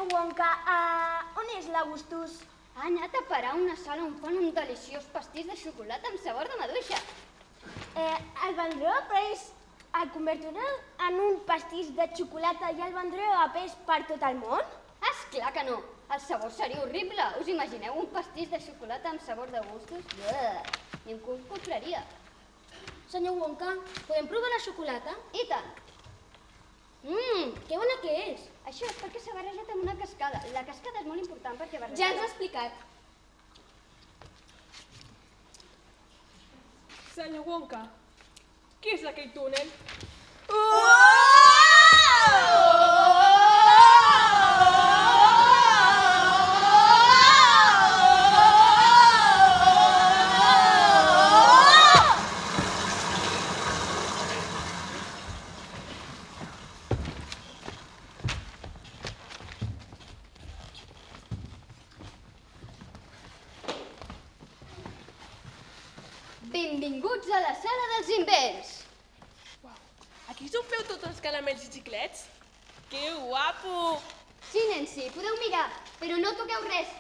Senyor Wonka, on és l'Augustus? Ha anat a parar a una sala on fan un deliciós pastís de xocolata amb sabor de maduixa. El vendré a pes el convertirà en un pastís de xocolata i el vendré a pes per tot el món? Esclar que no. El sabor seria horrible. Us imagineu un pastís de xocolata amb sabor d'Augustus? Ni en confraria. Senyor Wonka, podem provar la xocolata? I tant. Que bona que és! Això és perquè s'ha barrejat amb una cascada. La cascada és molt important perquè barreja... Ja ens ho he explicat. Senyor Wonka, què és aquell túnel? Benvinguts a la sala dels invents. Aquí s'ho feu tots els caramels i xiclets? Que guapo! Sí, Nancy, podeu mirar, però no toqueu res.